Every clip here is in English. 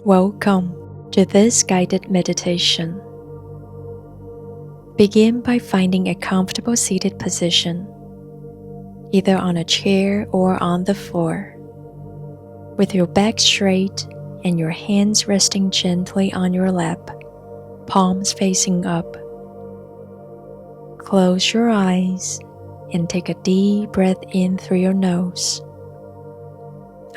Welcome to this guided meditation. Begin by finding a comfortable seated position, either on a chair or on the floor, with your back straight and your hands resting gently on your lap, palms facing up. Close your eyes and take a deep breath in through your nose,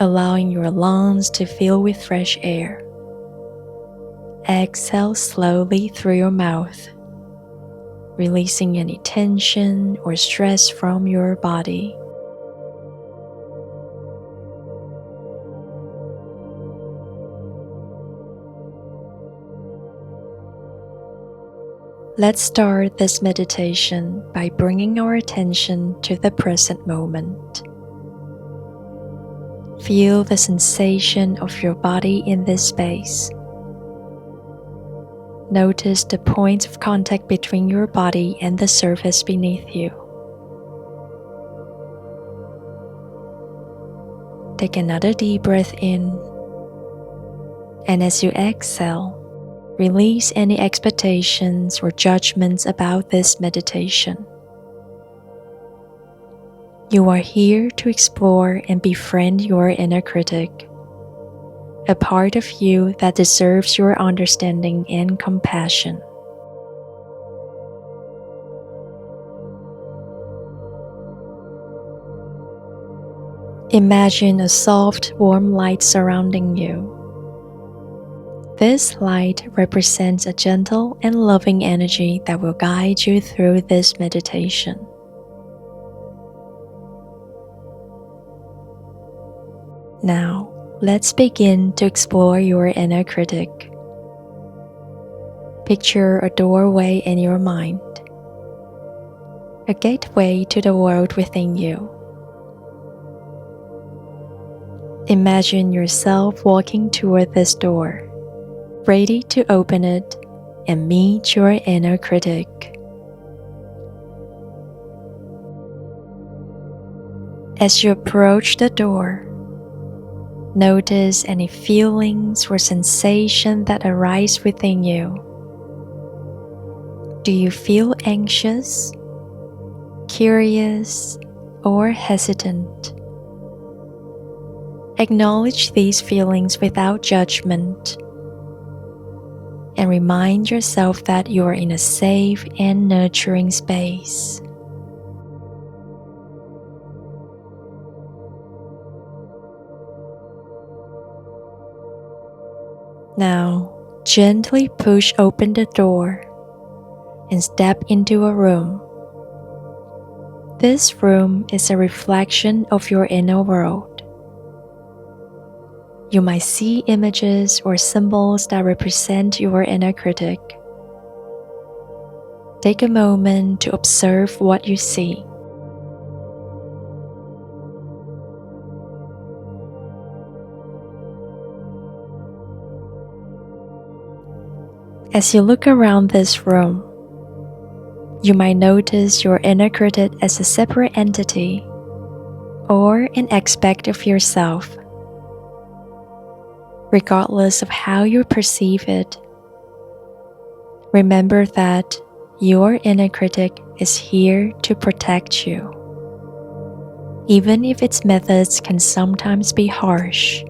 allowing your lungs to fill with fresh air. Exhale slowly through your mouth, releasing any tension or stress from your body. Let's start this meditation by bringing our attention to the present moment. Feel the sensation of your body in this space. Notice the points of contact between your body and the surface beneath you. Take another deep breath in, and as you exhale, release any expectations or judgments about this meditation. You are here to explore and befriend your inner critic, a part of you that deserves your understanding and compassion. Imagine a soft, warm light surrounding you. This light represents a gentle and loving energy that will guide you through this meditation. Now, let's begin to explore your inner critic. Picture a doorway in your mind, a gateway to the world within you. Imagine yourself walking toward this door, ready to open it and meet your inner critic. As you approach the door, notice any feelings or sensation that arise within you. Do you feel anxious, curious, or hesitant? Acknowledge these feelings without judgment, and remind yourself that you are in a safe and nurturing space. Now, gently push open the door and step into a room. This room is a reflection of your inner world. You might see images or symbols that represent your inner critic. Take a moment to observe what you see. As you look around this room, you might notice your inner critic as a separate entity or an aspect of yourself. Regardless of how you perceive it, remember that your inner critic is here to protect you, even if its methods can sometimes be harsh.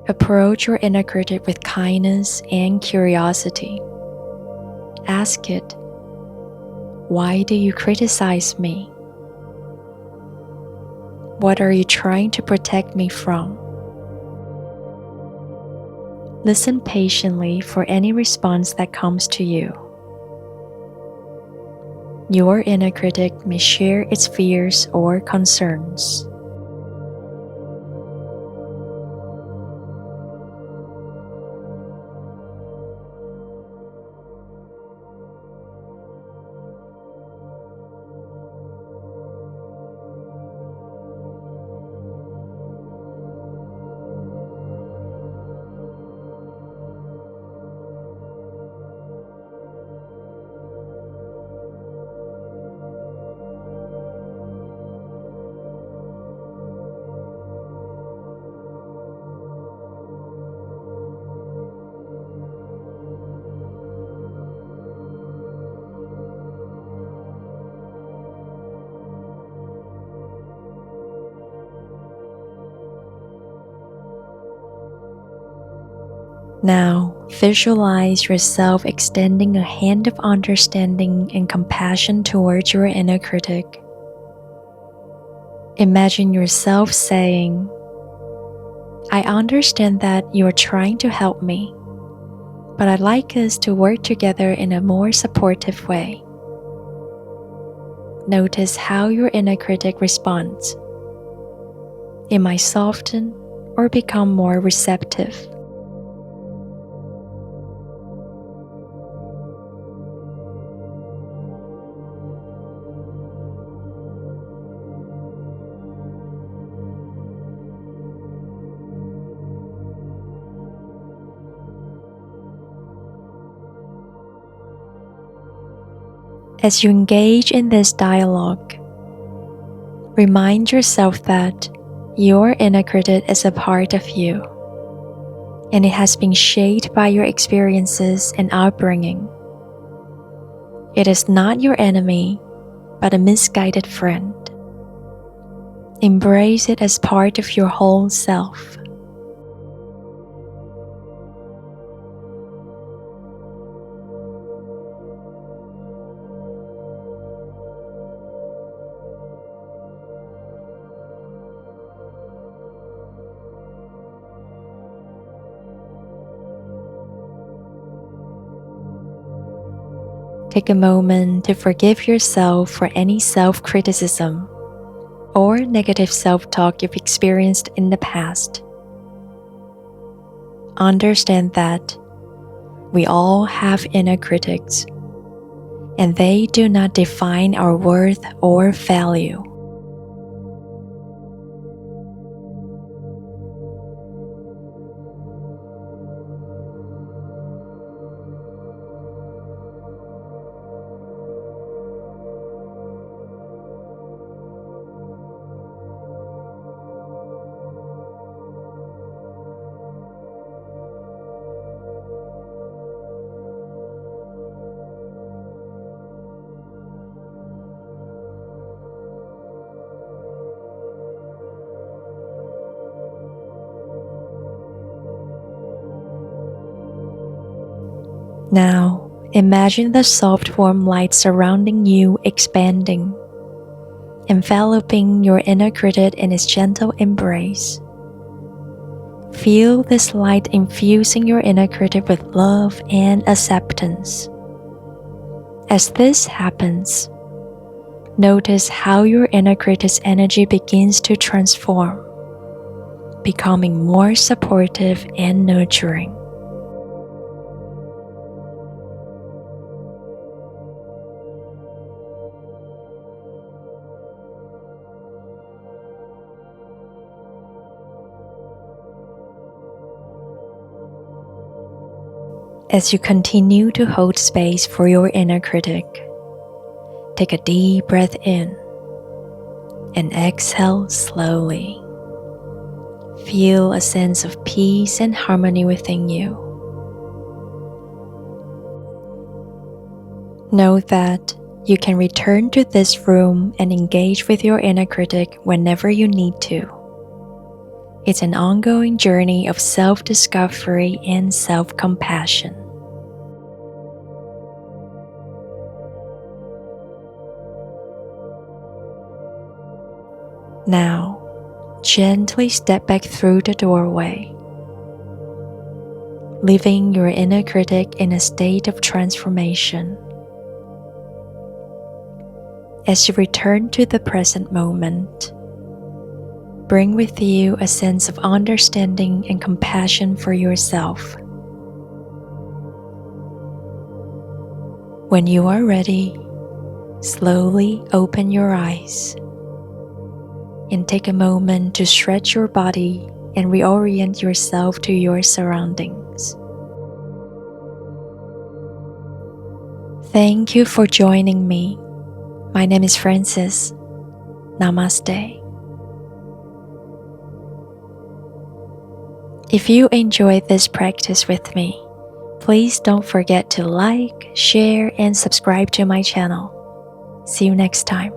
Approach your inner critic with kindness and curiosity. Ask it, "Why do you criticize me? What are you trying to protect me from?" Listen patiently for any response that comes to you. Your inner critic may share its fears or concerns. Now, visualize yourself extending a hand of understanding and compassion towards your inner critic. Imagine yourself saying, "I understand that you are trying to help me, but I'd like us to work together in a more supportive way." Notice how your inner critic responds. It might soften or become more receptive. As you engage in this dialogue, remind yourself that your inner critic is a part of you, and it has been shaped by your experiences and upbringing. It is not your enemy, but a misguided friend. Embrace it as part of your whole self. Take a moment to forgive yourself for any self-criticism or negative self-talk you've experienced in the past. Understand that we all have inner critics, and they do not define our worth or value. Now, imagine the soft warm light surrounding you expanding, enveloping your inner critic in its gentle embrace. Feel this light infusing your inner critic with love and acceptance. As this happens, notice how your inner critic's energy begins to transform, becoming more supportive and nurturing. As you continue to hold space for your inner critic, take a deep breath in and exhale slowly. Feel a sense of peace and harmony within you. Know that you can return to this room and engage with your inner critic whenever you need to. It's an ongoing journey of self-discovery and self-compassion. Now, gently step back through the doorway, leaving your inner critic in a state of transformation. As you return to the present moment, bring with you a sense of understanding and compassion for yourself. When you are ready, slowly open your eyes and take a moment to stretch your body and reorient yourself to your surroundings. Thank you for joining me. My name is Francis. Namaste. If you enjoyed this practice with me, please don't forget to like, share, and subscribe to my channel. See you next time.